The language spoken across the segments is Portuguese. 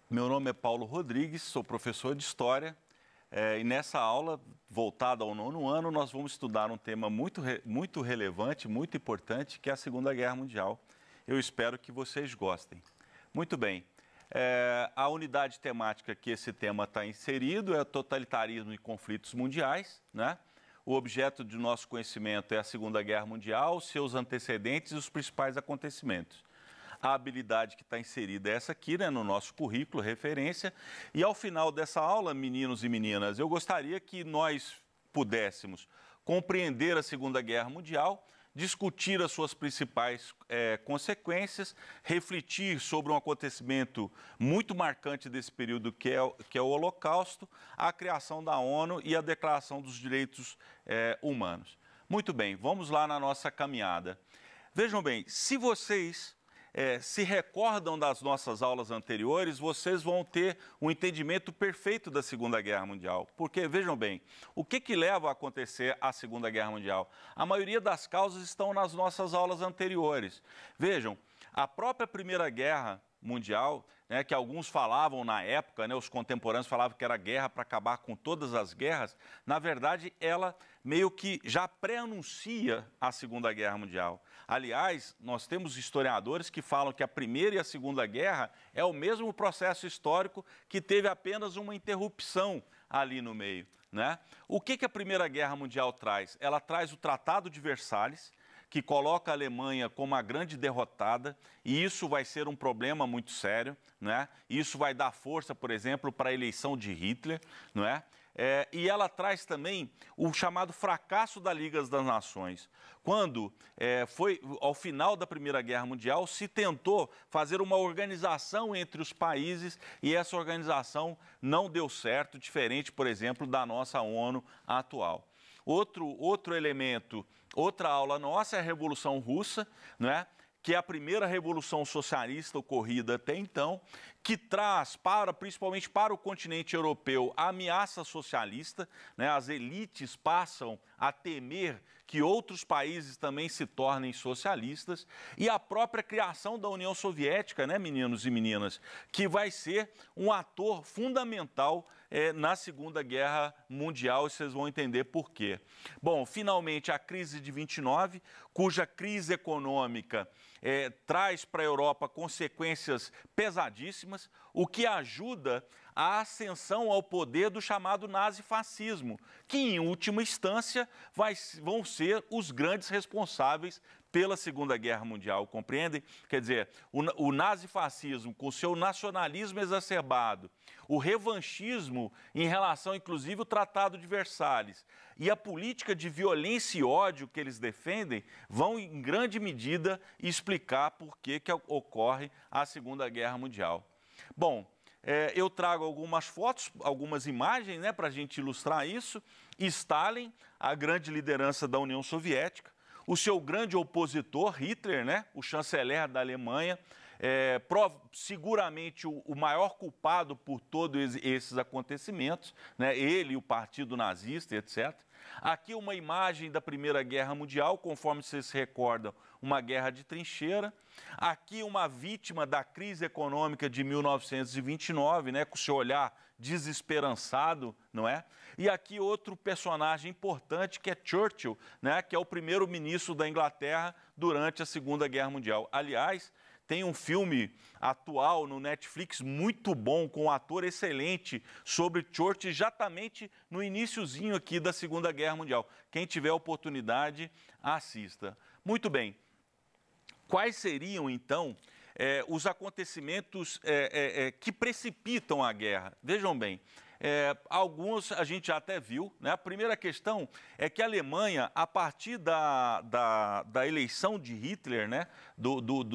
Meu nome é Paulo Rodrigues, sou professor de História e nessa aula, voltada ao 9º ano, nós vamos estudar um tema muito relevante, muito importante, que é a Segunda Guerra Mundial. Eu espero que vocês gostem. Muito bem, a unidade temática que esse tema está inserido é totalitarismo e conflitos mundiais, né? O objeto de nosso conhecimento é a Segunda Guerra Mundial, seus antecedentes e os principais acontecimentos. A habilidade que está inserida é essa aqui, né, no nosso currículo, referência. E ao final dessa aula, meninos e meninas, eu gostaria que nós pudéssemos compreender a Segunda Guerra Mundial, discutir as suas principais consequências, refletir sobre um acontecimento muito marcante desse período que é o Holocausto, a criação da ONU e a Declaração dos Direitos Humanos. Muito bem, vamos lá na nossa caminhada. Vejam bem, se vocês se recordam das nossas aulas anteriores, vocês vão ter um entendimento perfeito da Segunda Guerra Mundial. Porque, vejam bem, o que leva a acontecer a Segunda Guerra Mundial? A maioria das causas estão nas nossas aulas anteriores. Vejam, a própria Primeira Guerra Mundial, né, que alguns falavam na época, né, os contemporâneos falavam que era guerra para acabar com todas as guerras, na verdade, ela meio que já pré-anuncia a Segunda Guerra Mundial. Aliás, nós temos historiadores que falam que a Primeira e a Segunda Guerra é o mesmo processo histórico que teve apenas uma interrupção ali no meio, né? O que a Primeira Guerra Mundial traz? Ela traz o Tratado de Versalhes, que coloca a Alemanha como a grande derrotada, e isso vai ser um problema muito sério, né? Isso vai dar força, por exemplo, para a eleição de Hitler, não é? E ela traz também o chamado fracasso da Liga das Nações. Quando foi ao final da Primeira Guerra Mundial, se tentou fazer uma organização entre os países e essa organização não deu certo, diferente, por exemplo, da nossa ONU atual. Outro elemento, outra aula nossa é a Revolução Russa, né? Que é a primeira revolução socialista ocorrida até então, que traz, principalmente para o continente europeu, a ameaça socialista, né? As elites passam a temer que outros países também se tornem socialistas, e a própria criação da União Soviética, né, meninos e meninas, que vai ser um ator fundamental na Segunda Guerra Mundial, e vocês vão entender por quê. Bom, finalmente a crise de 29, cuja crise econômica traz para a Europa consequências pesadíssimas, o que ajuda a ascensão ao poder do chamado nazifascismo, que em última instância vão ser os grandes responsáveis pela Segunda Guerra Mundial, compreendem? Quer dizer, o nazifascismo, com seu nacionalismo exacerbado, o revanchismo em relação, inclusive, ao Tratado de Versalhes e a política de violência e ódio que eles defendem, vão, em grande medida, explicar por que ocorre a Segunda Guerra Mundial. Bom, eu trago algumas fotos, algumas imagens, né, para a gente ilustrar isso. Stalin, a grande liderança da União Soviética, o seu grande opositor, Hitler, né, o chanceler da Alemanha, seguramente o maior culpado por todos esses acontecimentos, né, ele, o Partido Nazista, etc. Aqui uma imagem da Primeira Guerra Mundial, conforme vocês se recordam, uma guerra de trincheira. Aqui uma vítima da crise econômica de 1929, né, com seu olhar desesperançado, não é? E aqui outro personagem importante, que é Churchill, né, que é o primeiro-ministro da Inglaterra durante a Segunda Guerra Mundial. Aliás, tem um filme atual no Netflix muito bom, com um ator excelente, sobre Churchill, exatamente no iniciozinho aqui da Segunda Guerra Mundial. Quem tiver oportunidade, assista. Muito bem. Quais seriam, então, os acontecimentos que precipitam a guerra? Vejam bem, alguns a gente já até viu, né? A primeira questão é que a Alemanha, a partir da eleição de Hitler, né?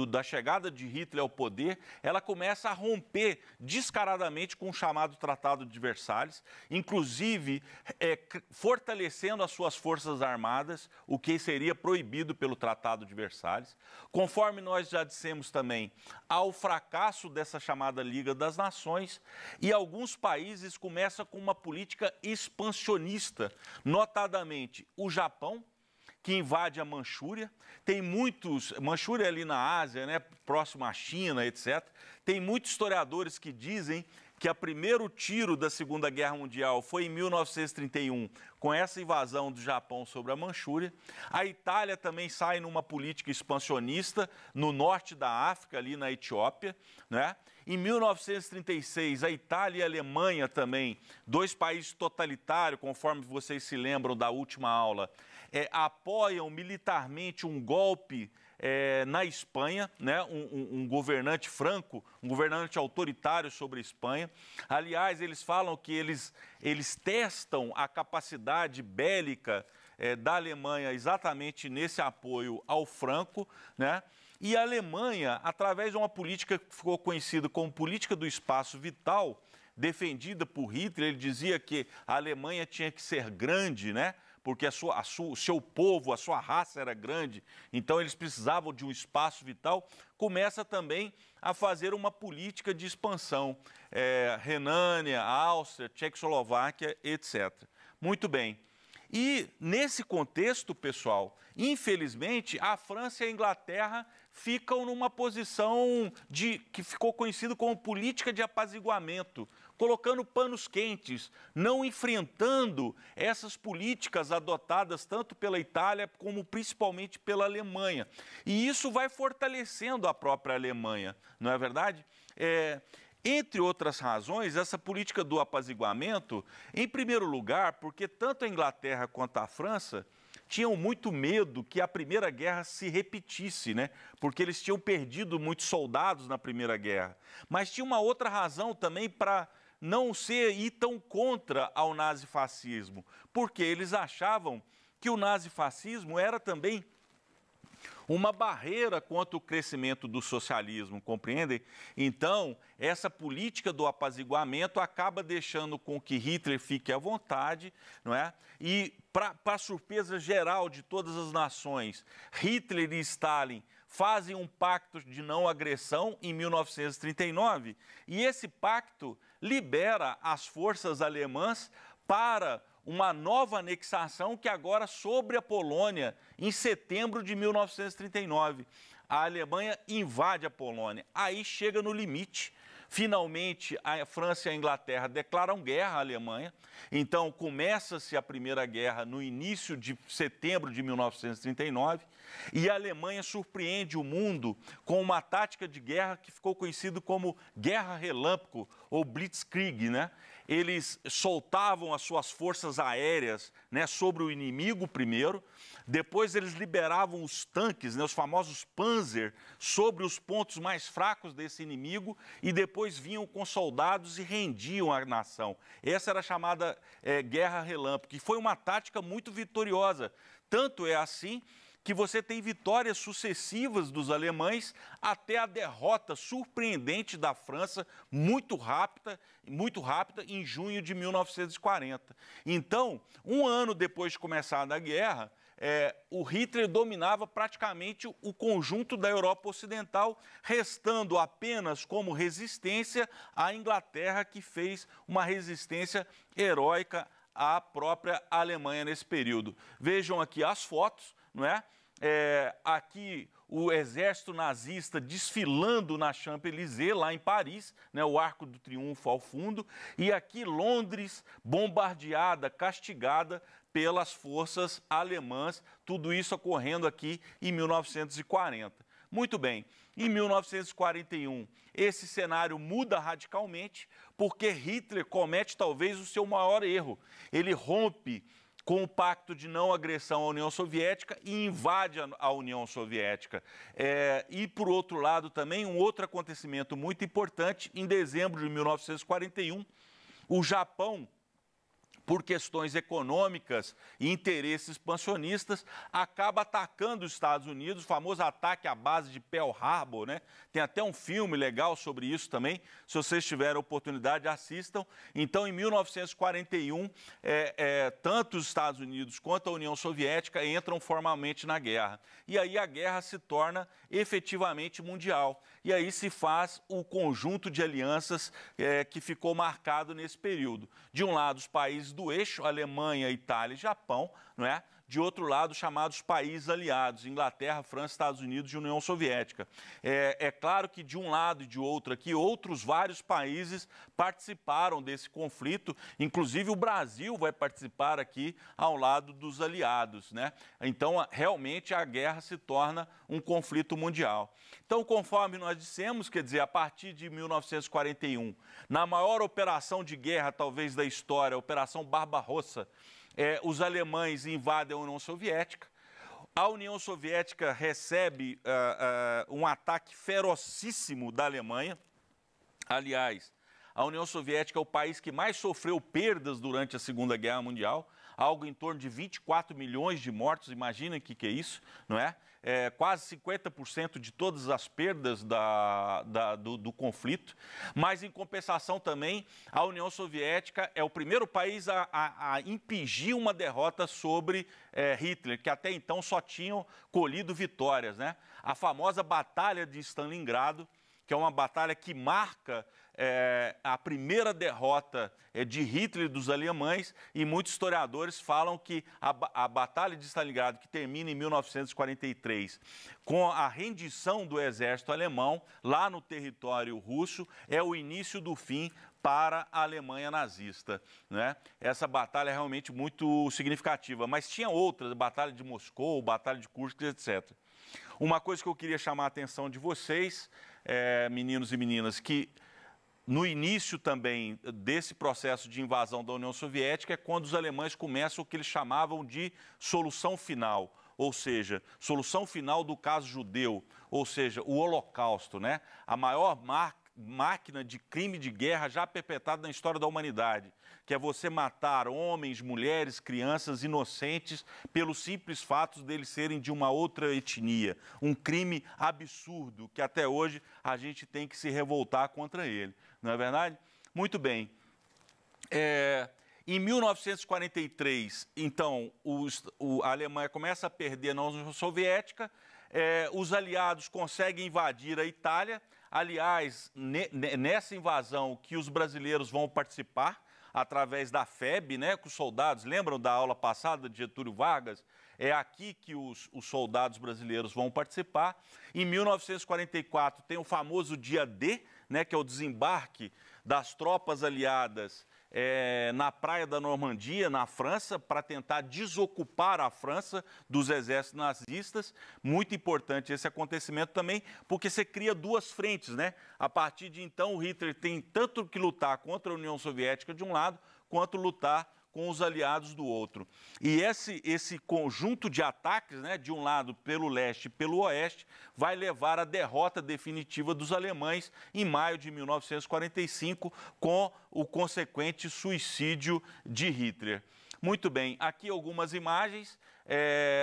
Da chegada de Hitler ao poder, ela começa a romper descaradamente com o chamado Tratado de Versalhes, inclusive fortalecendo as suas forças armadas, o que seria proibido pelo Tratado de Versalhes. Conforme nós já dissemos também, ao fracasso dessa chamada Liga das Nações, e alguns países começam com uma política expansionista, notadamente o Japão, que invade a Manchúria. Tem muitos... Manchúria é ali na Ásia, né, próximo à China, etc. Tem muitos historiadores que dizem que o primeiro tiro da Segunda Guerra Mundial foi em 1931, com essa invasão do Japão sobre a Manchúria. A Itália também sai numa política expansionista no norte da África, ali na Etiópia, né? Em 1936, a Itália e a Alemanha também, dois países totalitários, conforme vocês se lembram da última aula, apoiam militarmente um golpe na Espanha, né? Um governante franco, um governante autoritário sobre a Espanha. Aliás, eles falam que eles testam a capacidade bélica da Alemanha exatamente nesse apoio ao Franco, né? E a Alemanha, através de uma política que ficou conhecida como política do espaço vital, defendida por Hitler, ele dizia que a Alemanha tinha que ser grande, né? Porque o seu povo, a sua raça era grande, então eles precisavam de um espaço vital, começa também a fazer uma política de expansão, Renânia, Áustria, Tchecoslováquia, etc. Muito bem. E nesse contexto, pessoal, infelizmente, a França e a Inglaterra ficam numa posição que ficou conhecido como política de apaziguamento, colocando panos quentes, não enfrentando essas políticas adotadas tanto pela Itália como principalmente pela Alemanha. E isso vai fortalecendo a própria Alemanha, não é verdade? Entre outras razões, essa política do apaziguamento, em primeiro lugar, porque tanto a Inglaterra quanto a França tinham muito medo que a Primeira Guerra se repetisse, né? Porque eles tinham perdido muitos soldados na Primeira Guerra. Mas tinha uma outra razão também para não ir tão contra ao nazifascismo, porque eles achavam que o nazifascismo era também uma barreira contra o crescimento do socialismo, compreendem? Então, essa política do apaziguamento acaba deixando com que Hitler fique à vontade, não é? E, para surpresa geral de todas as nações, Hitler e Stalin fazem um pacto de não agressão em 1939, e esse pacto libera as forças alemãs para uma nova anexação que agora sobre a Polônia, em setembro de 1939. A Alemanha invade a Polônia, aí chega no limite. Finalmente, a França e a Inglaterra declaram guerra à Alemanha, então começa-se a Primeira Guerra no início de setembro de 1939, e a Alemanha surpreende o mundo com uma tática de guerra que ficou conhecida como Guerra Relâmpago, ou Blitzkrieg, né? Eles soltavam as suas forças aéreas, né, sobre o inimigo primeiro, depois eles liberavam os tanques, né, os famosos Panzer, sobre os pontos mais fracos desse inimigo e depois vinham com soldados e rendiam a nação. Essa era a chamada Guerra Relâmpago, que foi uma tática muito vitoriosa. Tanto é assim que você tem vitórias sucessivas dos alemães até a derrota surpreendente da França, muito rápida, em junho de 1940. Então, um ano depois de começar a guerra, o Hitler dominava praticamente o conjunto da Europa Ocidental, restando apenas como resistência a Inglaterra, que fez uma resistência heróica à própria Alemanha nesse período. Vejam aqui as fotos, não é? Aqui o exército nazista desfilando na Champs-Élysées, lá em Paris, né, o Arco do Triunfo ao fundo, e aqui Londres bombardeada, castigada pelas forças alemãs, tudo isso ocorrendo aqui em 1940. Muito bem, em 1941, esse cenário muda radicalmente, porque Hitler comete talvez o seu maior erro. Ele rompe com o pacto de não agressão à União Soviética e invade a União Soviética. E, por outro lado, também um outro acontecimento muito importante, em dezembro de 1941, o Japão, por questões econômicas e interesses expansionistas, acaba atacando os Estados Unidos, o famoso ataque à base de Pearl Harbor, né? Tem até um filme legal sobre isso também, se vocês tiverem oportunidade, assistam. Então, em 1941, tanto os Estados Unidos quanto a União Soviética entram formalmente na guerra. E aí a guerra se torna efetivamente mundial. E aí se faz o conjunto de alianças que ficou marcado nesse período. De um lado, os países do eixo, Alemanha, Itália e Japão, não é? de outro lado, chamados países aliados, Inglaterra, França, Estados Unidos e União Soviética. É claro que de um lado e de outro aqui, outros vários países participaram desse conflito, inclusive o Brasil vai participar aqui ao lado dos aliados, né? Então, realmente, a guerra se torna um conflito mundial. Então, conforme nós dissemos, quer dizer, a partir de 1941, na maior operação de guerra, talvez, da história, a Operação Barbarossa, os alemães invadem a União Soviética. A União Soviética recebe um ataque ferocíssimo da Alemanha. Aliás, a União Soviética é o país que mais sofreu perdas durante a Segunda Guerra Mundial, algo em torno de 24 milhões de mortos, imaginem o que é isso, não é? Quase 50% de todas as perdas do conflito, mas em compensação também a União Soviética é o primeiro país a impingir uma derrota sobre Hitler, que até então só tinham colhido vitórias, né? A famosa Batalha de Stalingrado, que é uma batalha que marca a primeira derrota de Hitler e dos alemães, e muitos historiadores falam que a Batalha de Stalingrado, que termina em 1943, com a rendição do exército alemão lá no território russo, é o início do fim para a Alemanha nazista, né? Essa batalha é realmente muito significativa, mas tinha outras, a Batalha de Moscou, a Batalha de Kursk, etc. Uma coisa que eu queria chamar a atenção de vocês, meninos e meninas, que no início também desse processo de invasão da União Soviética é quando os alemães começam o que eles chamavam de solução final, ou seja, solução final do caso judeu, ou seja, o Holocausto, né? A maior máquina de crime de guerra já perpetrada na história da humanidade, que é você matar homens, mulheres, crianças inocentes pelo simples fato deles serem de uma outra etnia. Um crime absurdo que até hoje a gente tem que se revoltar contra ele. Não é verdade? Muito bem. Em 1943, então, a Alemanha começa a perder na União Soviética, os aliados conseguem invadir a Itália. Aliás, nessa invasão que os brasileiros vão participar, através da FEB, né, com os soldados, lembram da aula passada de Getúlio Vargas? É aqui que os soldados brasileiros vão participar. Em 1944 tem o famoso dia D, né, que é o desembarque das tropas aliadas na praia da Normandia, na França, para tentar desocupar a França dos exércitos nazistas. Muito importante esse acontecimento também, porque você cria duas frentes, né? A partir de então, o Hitler tem tanto que lutar contra a União Soviética de um lado, quanto lutar com os aliados do outro. E esse conjunto de ataques, né, de um lado pelo leste e pelo oeste, vai levar à derrota definitiva dos alemães em maio de 1945, com o consequente suicídio de Hitler. Muito bem, aqui algumas imagens.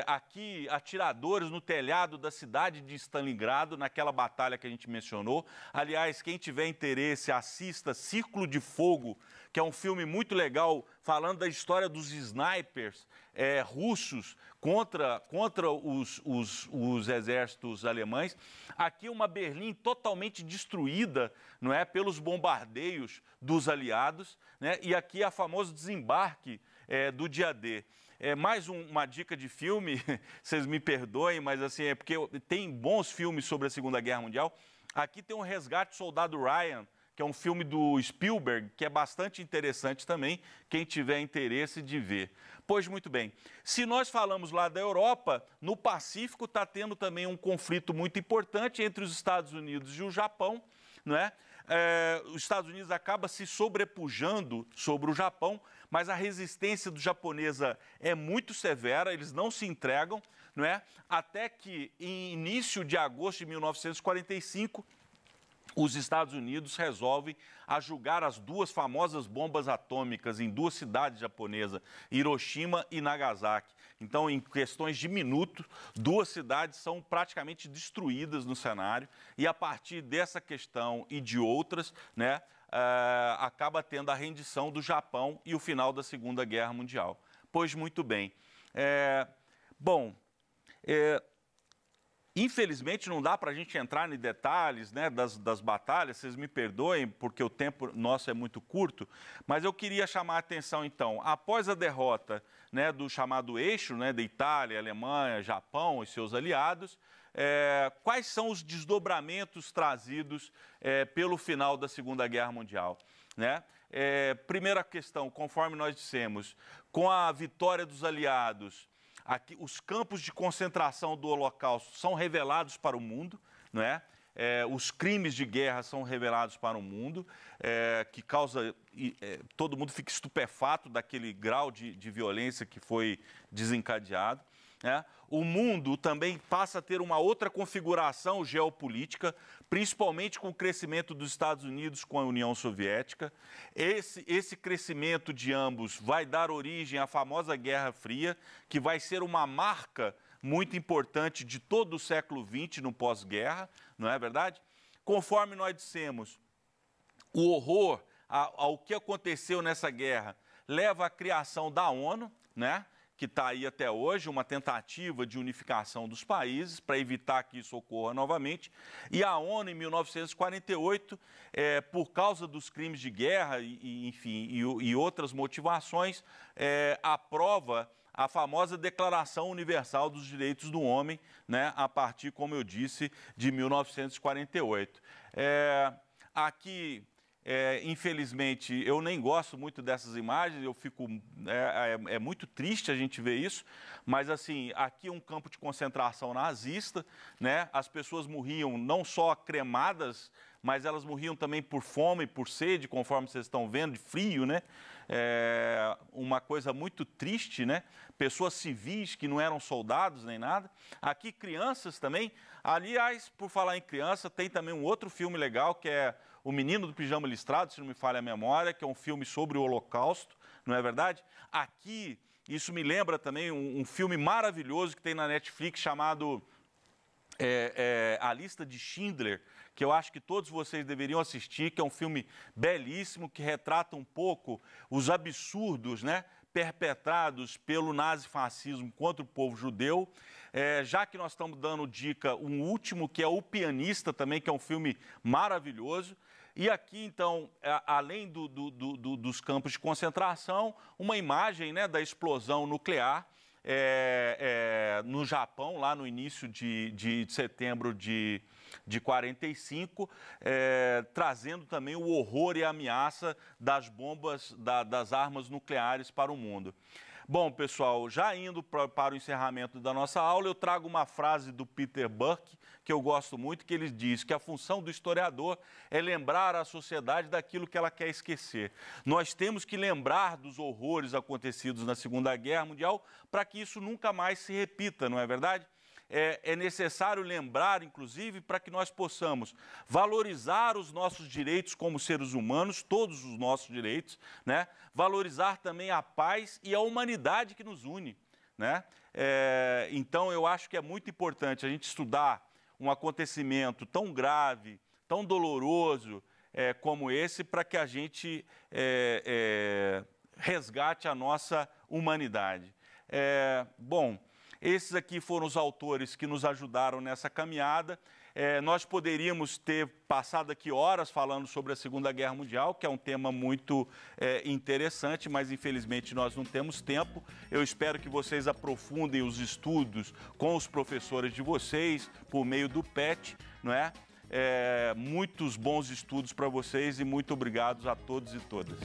Aqui, atiradores no telhado da cidade de Stalingrado, naquela batalha que a gente mencionou. Aliás, quem tiver interesse, assista Círculo de Fogo, que é um filme muito legal, falando da história dos snipers russos contra os exércitos alemães. Aqui uma Berlim totalmente destruída, não é, pelos bombardeios dos aliados, né? E aqui a famoso desembarque do dia D. Mais uma dica de filme, vocês me perdoem, mas assim, é porque tem bons filmes sobre a Segunda Guerra Mundial. Aqui tem o Resgate do Soldado Ryan, que é um filme do Spielberg, que é bastante interessante também, quem tiver interesse de ver. Pois muito bem, se nós falamos lá da Europa, no Pacífico está tendo também um conflito muito importante entre os Estados Unidos e o Japão, não é? Os Estados Unidos acaba se sobrepujando sobre o Japão, mas a resistência do japonesa é muito severa, eles não se entregam, não é? Até que, em início de agosto de 1945, os Estados Unidos resolvem jogar as duas famosas bombas atômicas em duas cidades japonesas, Hiroshima e Nagasaki. Então, em questões de minutos, duas cidades são praticamente destruídas no cenário, e a partir dessa questão e de outras, né, acaba tendo a rendição do Japão e o final da Segunda Guerra Mundial. Pois muito bem. Infelizmente, não dá para a gente entrar em detalhes, né, das batalhas, vocês me perdoem, porque o tempo nosso é muito curto, mas eu queria chamar a atenção, então, após a derrota, né, do chamado eixo, né, da Itália, Alemanha, Japão e seus aliados, quais são os desdobramentos trazidos pelo final da Segunda Guerra Mundial, né? Primeira questão, conforme nós dissemos, com a vitória dos aliados, aqui, os campos de concentração do Holocausto são revelados para o mundo, não é? Os crimes de guerra são revelados para o mundo, que causa... todo mundo fica estupefato daquele grau de violência que foi desencadeado. O mundo também passa a ter uma outra configuração geopolítica, principalmente com o crescimento dos Estados Unidos com a União Soviética. Esse crescimento de ambos vai dar origem à famosa Guerra Fria, que vai ser uma marca muito importante de todo o século XX no pós-guerra, não é verdade? Conforme nós dissemos, o horror ao que aconteceu nessa guerra leva à criação da ONU, né? Que está aí até hoje, uma tentativa de unificação dos países para evitar que isso ocorra novamente. E a ONU, em 1948, por causa dos crimes de guerra e outras motivações, aprova a famosa Declaração Universal dos Direitos do Homem, né, a partir, como eu disse, de 1948. Aqui... infelizmente, eu nem gosto muito dessas imagens, eu fico... É muito triste a gente ver isso, mas, assim, aqui é um campo de concentração nazista, né? As pessoas morriam não só cremadas, mas elas morriam também por fome, por sede, conforme vocês estão vendo, de frio, né? Uma coisa muito triste, né? Pessoas civis que não eram soldados nem nada. Aqui, crianças também. Aliás, por falar em criança, tem também um outro filme legal, que é O Menino do Pijama Listrado, se não me falha a memória, que é um filme sobre o Holocausto, não é verdade? Aqui, isso me lembra também um filme maravilhoso que tem na Netflix chamado A Lista de Schindler, que eu acho que todos vocês deveriam assistir, que é um filme belíssimo, que retrata um pouco os absurdos, né, perpetrados pelo nazifascismo contra o povo judeu. Já que nós estamos dando dica, um último, que é O Pianista também, que é um filme maravilhoso. E aqui, então, além dos campos de concentração, uma imagem, né, da explosão nuclear no Japão, lá no início de setembro de 45, trazendo também o horror e a ameaça das bombas, das armas nucleares para o mundo. Bom, pessoal, já indo para o encerramento da nossa aula, eu trago uma frase do Peter Burke, que eu gosto muito, que ele diz que a função do historiador é lembrar a sociedade daquilo que ela quer esquecer. Nós temos que lembrar dos horrores acontecidos na Segunda Guerra Mundial para que isso nunca mais se repita, não é verdade? É necessário lembrar, inclusive, para que nós possamos valorizar os nossos direitos como seres humanos, todos os nossos direitos, né? Valorizar também a paz e a humanidade que nos une, né? Então, eu acho que é muito importante a gente estudar um acontecimento tão grave, tão doloroso como esse, para que a gente resgate a nossa humanidade. Bom... Esses aqui foram os autores que nos ajudaram nessa caminhada. Nós poderíamos ter passado aqui horas falando sobre a Segunda Guerra Mundial, que é um tema muito interessante, mas infelizmente nós não temos tempo. Eu espero que vocês aprofundem os estudos com os professores de vocês, por meio do PET, não é? Muitos bons estudos para vocês e muito obrigado a todos e todas.